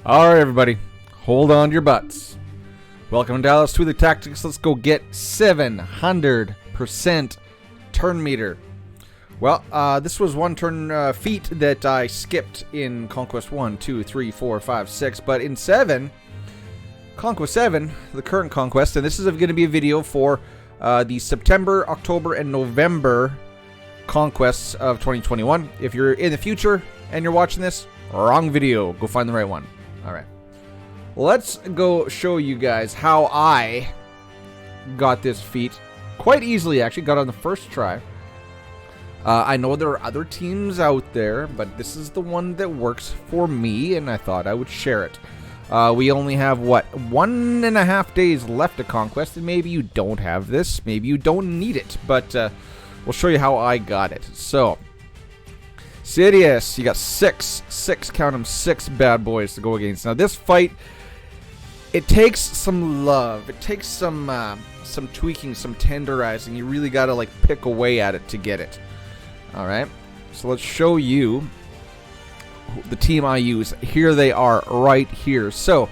Alright, everybody. Hold on to your butts. Welcome to Dallas to the Tactics. Let's go get 700% turn meter. Well, this was one turn feat that I skipped in Conquest 1, 2, 3, 4, 5, 6. But in 7, Conquest 7, the current Conquest, and this is going to be a video for the September, October, and November Conquests of 2021. If you're in the future and you're watching this, wrong video. Go find the right one. Alright. Let's go show you guys how I got this feat. Quite easily, actually. Got on the first try. I know there are other teams out there, but this is the one that works for me, and I thought I would share it. We only have, what, 1.5 days left of Conquest, and maybe you don't have this. Maybe you don't need it, but we'll show you how I got it. So, Sidious, you got six, count them, 6 bad boys to go against. Now, this fight, it takes some love. It takes some tweaking, some tenderizing. You really got to, like, pick away at it to get it. All right, so let's show you the team I use. Here they are right here. So,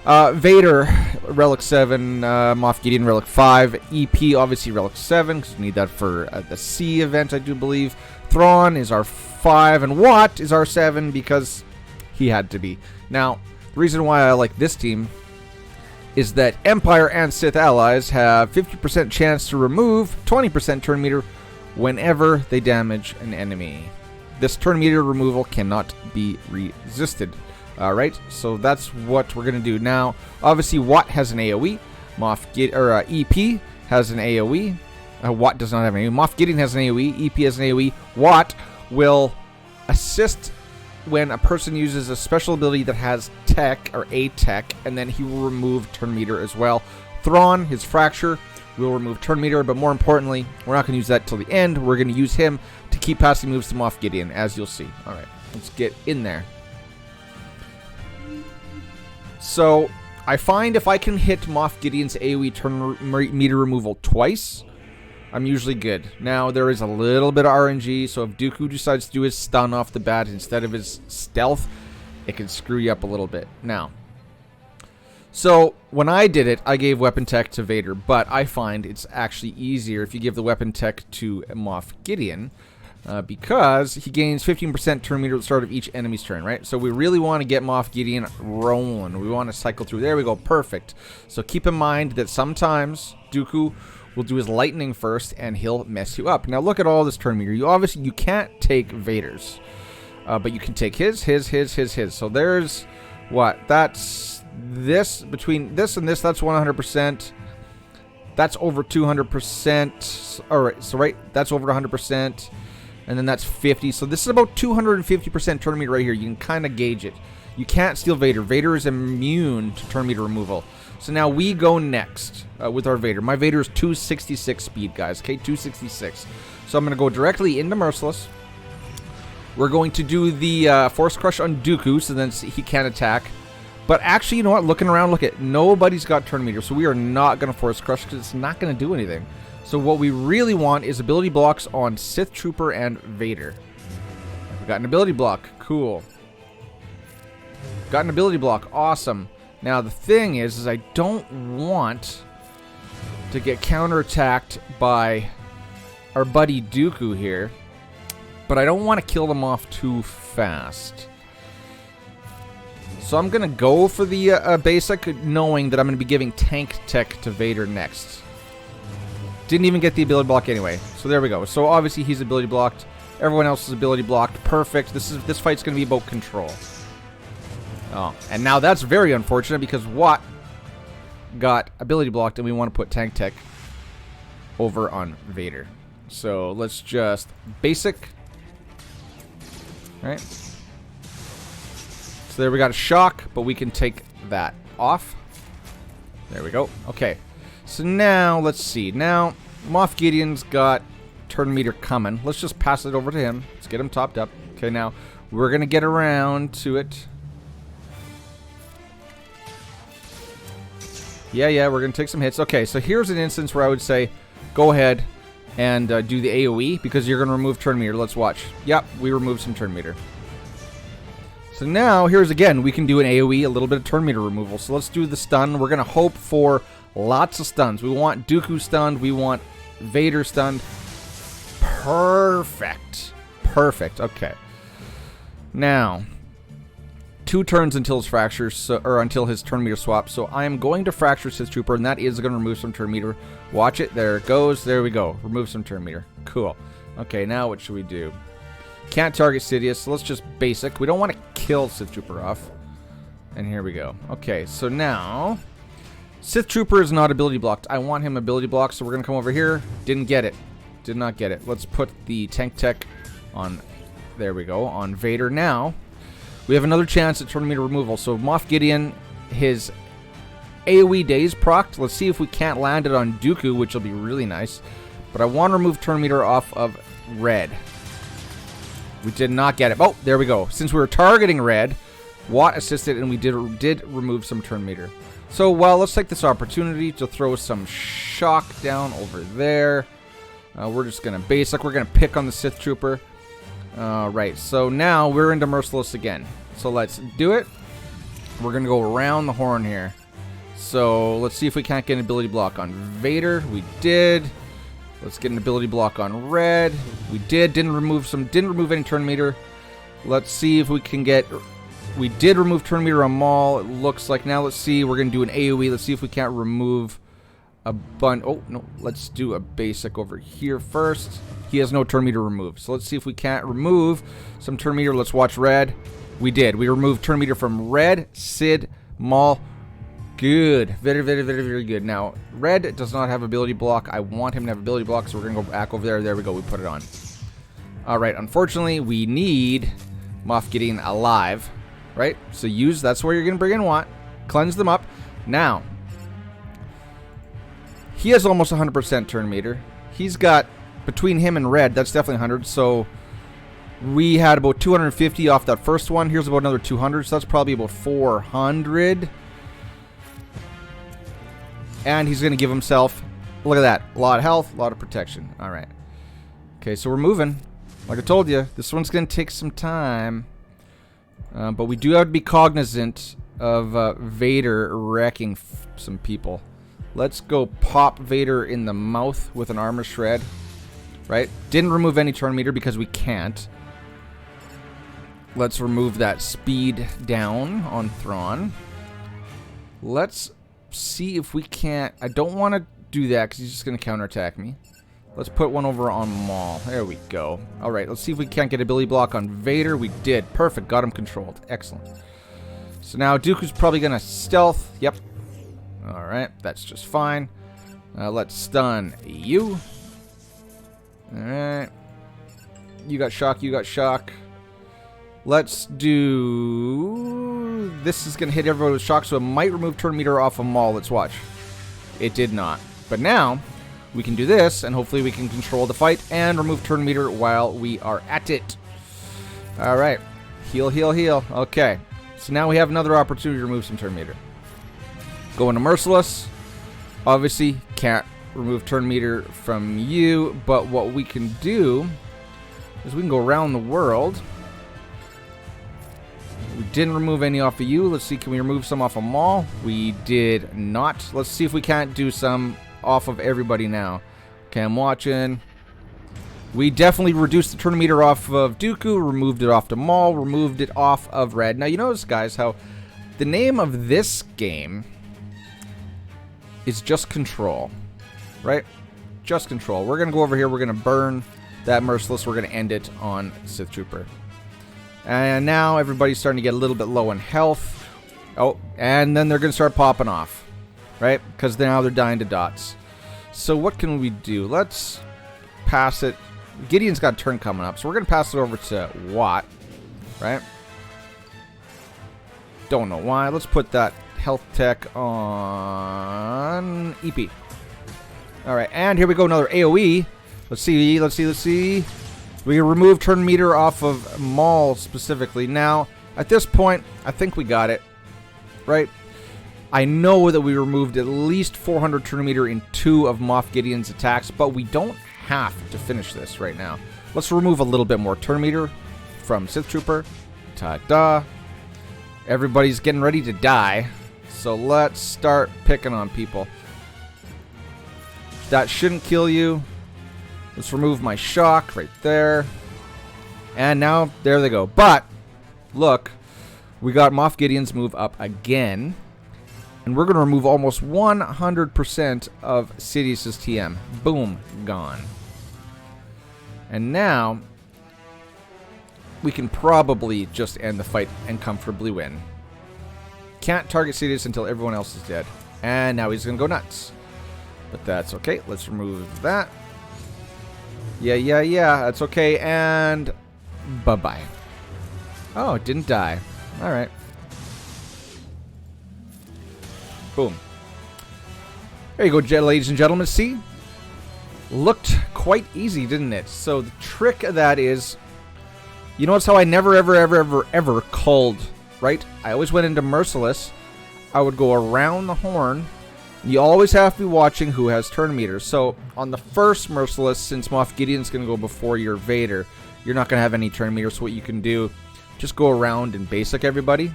Vader, Relic 7, Moff Gideon, Relic 5, EP, obviously Relic 7, because we need that for the C event, I do believe. Thrawn is our 5, and Watt is our 7, because he had to be. Now, the reason why I like this team is that Empire and Sith allies have 50% chance to remove 20% turn meter whenever they damage an enemy. This turn meter removal cannot be resisted. Alright, so that's what we're going to do. Now, obviously, Watt has an AoE. EP has an AoE. Watt does not have an AoE. Moff Gideon has an AoE. EP has an AoE. Watt will assist when a person uses a special ability that has tech, or a tech, and then he will remove turn meter as well. Thrawn, his fracture, will remove turn meter, but more importantly, we're not going to use that till the end. We're going to use him to keep passing moves to Moff Gideon, as you'll see. Alright, let's get in there. So, I find if I can hit Moff Gideon's AoE turn meter removal twice, I'm usually good. Now, there is a little bit of RNG, so if Dooku decides to do his stun off the bat instead of his stealth, it can screw you up a little bit. Now, so when I did it, I gave weapon tech to Vader, but I find it's actually easier if you give the weapon tech to Moff Gideon, because he gains 15% turn meter at the start of each enemy's turn, right? So we really want to get Moff Gideon rolling. We want to cycle through. There we go. Perfect. So keep in mind that sometimes Dooku will do his lightning first, and he'll mess you up. Now look at all this turn meter. You can't take Vader's, but you can take his. So there's what? That's this, between this and this, that's 100%. That's over 200%. Alright, so right, that's over 100%. And then that's 50. So this is about 250% turn meter right here. You can kind of gauge it. You can't steal Vader. Vader is immune to turn meter removal. So now we go next with our Vader. My Vader is 266 speed, guys. Okay, 266. So I'm going to go directly into Merciless. We're going to do the Force Crush on Dooku, so then he can't attack. But actually, you know what? Looking around, look at, nobody's got turn meter, so we are not going to Force Crush because it's not going to do anything. So what we really want is ability blocks on Sith Trooper and Vader. We've got an ability block. Cool. Got an ability block. Awesome. Now, the thing is I don't want to get counterattacked by our buddy Dooku here, but I don't want to kill them off too fast. So I'm going to go for the basic, knowing that I'm going to be giving tank tech to Vader next. Didn't even get the ability block anyway. So there we go. So obviously he's ability blocked. Everyone else is ability blocked. Perfect. This fight's going to be about control. Oh, and now that's very unfortunate because Watt got ability blocked, and we want to put tank tech over on Vader. So let's just basic. All right. So there we got a shock, but we can take that off. There we go. Okay. So now, let's see. Now, Moff Gideon's got turn meter coming. Let's just pass it over to him. Let's get him topped up. Okay, now, we're going to get around to it. Yeah, we're going to take some hits. Okay, so here's an instance where I would say, go ahead and do the AoE, because you're going to remove turn meter. Let's watch. Yep, we removed some turn meter. So now, here's again, we can do an AoE, a little bit of turn meter removal. So let's do the stun. We're going to hope for lots of stuns. We want Dooku stunned. We want Vader stunned. Perfect. Perfect. Okay. Now, 2 turns until his fractures, or until his turn meter swaps. So I am going to fracture Sith Trooper, and that is going to remove some turn meter. Watch it. There it goes. There we go. Remove some turn meter. Cool. Okay, now what should we do? Can't target Sidious, so let's just basic. We don't want to kill Sith Trooper off. And here we go. Okay, so now Sith Trooper is not ability blocked. I want him ability blocked, so we're going to come over here. Didn't get it. Did not get it. Let's put the tank tech on, there we go, on Vader. Now, we have another chance at turn meter removal. So Moff Gideon, his AoE days procced. Let's see if we can't land it on Dooku, which will be really nice. But I want to remove turn meter off of Red. We did not get it. Oh, there we go. Since we were targeting Red, Watt assisted, and we did remove some turn meter. So, well, let's take this opportunity to throw some shock down over there. We're just going to basic. We're going to pick on the Sith Trooper. Right, so now we're into Merciless again. So let's do it. We're going to go around the horn here. So let's see if we can't get an ability block on Vader. We did. Let's get an ability block on Red. We did. Didn't remove any turn meter. Let's see if we can get... We did remove turn meter on Maul, it looks like. Now let's see. We're going to do an AoE. Let's see if we can't remove a bunch. Oh, no. Let's do a basic over here first. He has no turn meter removed. So let's see if we can't remove some turn meter. Let's watch Red. We did. We removed turn meter from Red, Sid, Maul. Good. Very, very, very, very good. Now, Red does not have ability block. I want him to have ability block, so we're going to go back over there. There we go. We put it on. All right. Unfortunately, we need Moff Gideon alive, right? So use, that's where you're going to bring in Watt. Cleanse them up. Now, he has almost 100% turn meter. He's got, between him and Red, that's definitely 100. So we had about 250 off that first one. Here's about another 200. So that's probably about 400. And he's going to give himself, look at that, a lot of health, a lot of protection. All right. Okay, so we're moving. Like I told you, this one's going to take some time. But we do have to be cognizant of Vader wrecking some people. Let's go pop Vader in the mouth with an armor shred. Right? Didn't remove any turn meter because we can't. Let's remove that speed down on Thrawn. Let's see if we can't... I don't want to do that because he's just going to counterattack me. Let's put one over on Maul. There we go. Alright, let's see if we can't get ability block on Vader. We did. Perfect. Got him controlled. Excellent. So now Dooku's probably going to stealth. Yep. Alright, that's just fine. Let's stun you. Alright. You got shock, you got shock. Let's do... This is going to hit everyone with shock, so it might remove turn meter off of Maul. Let's watch. It did not. But now, we can do this, and hopefully we can control the fight and remove turn meter while we are at it. Alright. Heal, heal, heal. Okay. So now we have another opportunity to remove some turn meter. Going to Merciless. Obviously, can't remove turn meter from you, but what we can do is we can go around the world. We didn't remove any off of you. Let's see, can we remove some off of Maul? We did not. Let's see if we can't do some off of everybody now. Okay, I'm watching. We definitely reduced the turn meter off of Dooku, removed it off to Maul, removed it off of Red. Now, you notice, guys, how the name of this game is Just Control, right? Just Control. We're going to go over here. We're going to burn that Merciless. We're going to end it on Sith Trooper. And now everybody's starting to get a little bit low in health. Oh, and then they're going to start popping off, right? Because now they're dying to dots. So what can we do? Let's pass it. Gideon's got a turn coming up, so we're going to pass it over to Watt, right? Don't know why. Let's put that health tech on EP. All right, and here we go, another AoE. Let's see, let's see, let's see. We can remove turn meter off of Maul specifically. Now, at this point, I think we got it, right? I know that we removed at least 400 turn meter in 2 of Moff Gideon's attacks, but we don't have to finish this right now. Let's remove a little bit more turn meter from Sith Trooper. Ta-da. Everybody's getting ready to die. So let's start picking on people. That shouldn't kill you. Let's remove my shock right there. And now, there they go. But, look, we got Moff Gideon's move up again. And we're going to remove almost 100% of Sidious's TM. Boom, gone. And now, we can probably just end the fight and comfortably win. Can't target Sidious until everyone else is dead. And now he's going to go nuts. But that's okay. Let's remove that. Yeah, that's okay. And bye-bye. Oh, it didn't die. All right. Boom. There you go, ladies and gentlemen. See? Looked quite easy, didn't it? So the trick of that is, you notice how I never, ever called, right? I always went into Merciless. I would go around the horn. You always have to be watching who has turn meters. So on the first Merciless, since Moff Gideon's going to go before your Vader, you're not going to have any turn meters. So what you can do, just go around and basic everybody.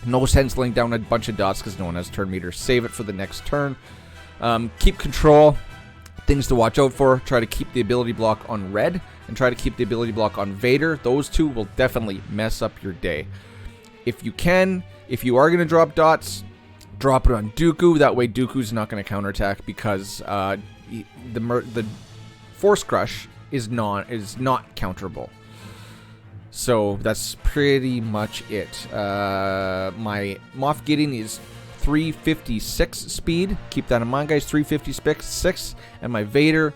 No sense laying down a bunch of dots because no one has turn meters. Save it for the next turn. Keep control. Things to watch out for. Try to keep the ability block on red and try to keep the ability block on Vader. Those two will definitely mess up your day. If you can, if you are going to drop dots, drop it on Dooku. That way Dooku's not going to counterattack because the Force Crush is not counterable. So that's pretty much it. My Moff Gideon is 356 speed. Keep that in mind, guys. 356, and my Vader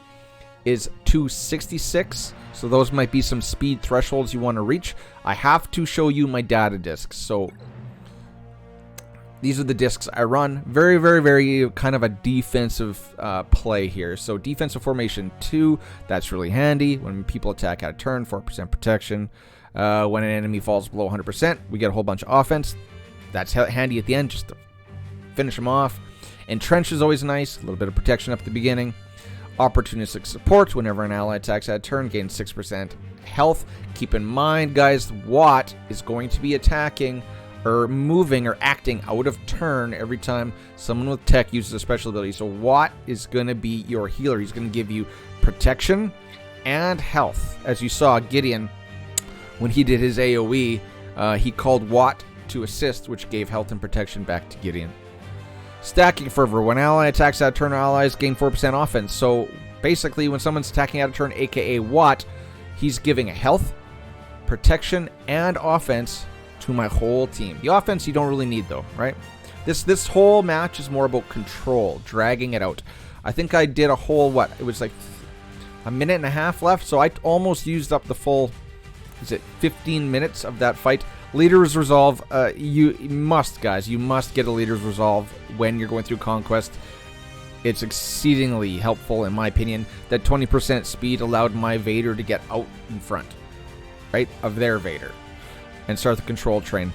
is 266. So those might be some speed thresholds you want to reach. I have to show you my data discs. So these are the discs I run. Very kind of a defensive play here. So defensive formation 2, that's really handy. When people attack out of turn, 4% protection. When an enemy falls below 100%, we get a whole bunch of offense. That's handy at the end, just to finish them off. Entrench is always nice. A little bit of protection up at the beginning. Opportunistic support. Whenever an ally attacks out of turn, gain 6% health. Keep in mind, guys, Watt is going to be attacking or moving or acting out of turn every time someone with tech uses a special ability. So Watt is going to be your healer. He's going to give you protection and health. As you saw, Gideon, when he did his AoE, he called Watt to assist, which gave health and protection back to Gideon. Stacking Fervor. When ally attacks out of turn, allies gain 4% offense. So basically, when someone's attacking out of turn, aka Watt, he's giving a health, protection, and offense to my whole team. The offense you don't really need, though, right? This whole match is more about control, dragging it out. I think I did a whole, what? It was like a minute and a half left, so I almost used up the full, 15 minutes of that fight. Leader's Resolve, you must, guys, you must get a Leader's Resolve when you're going through Conquest. It's exceedingly helpful, in my opinion. That 20% speed allowed my Vader to get out in front, right, of their Vader, and start the control train.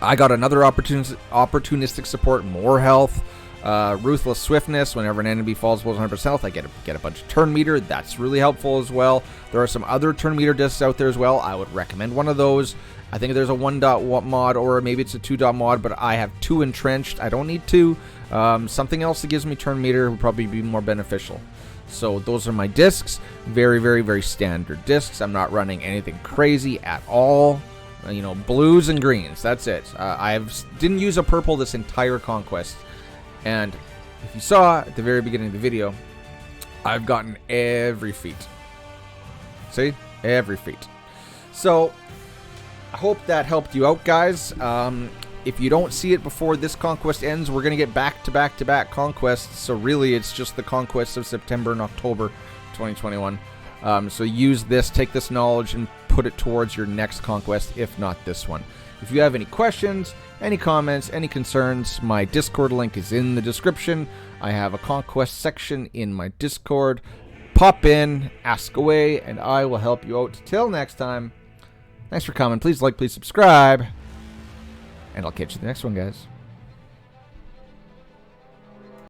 I got another opportunistic support, more health, Ruthless Swiftness. Whenever an enemy falls below 100% health, I get a bunch of turn meter. That's really helpful as well. There are some other turn meter discs out there as well. I would recommend one of those. I think there's a 1 dot mod, or maybe it's a 2 dot mod, but I have 2 entrenched. I don't need 2. Something else that gives me turn meter would probably be more beneficial. So those are my discs. Very standard discs. I'm not running anything crazy at all. You know, blues and greens. That's it. I didn't use a purple this entire Conquest. And if you saw at the very beginning of the video, I've gotten every feat. See? Every feat. So I hope that helped you out, guys. If you don't see it before this Conquest ends, we're going to get back-to-back Conquests. So really, it's just the Conquests of September and October 2021. So use this, take this knowledge, and put it towards your next Conquest, if not this one. If you have any questions, any comments, any concerns, my Discord link is in the description. I have a Conquest section in my Discord. Pop in, ask away, and I will help you out. Till next time, thanks for coming. Please like, please subscribe, and I'll catch you in the next one, guys.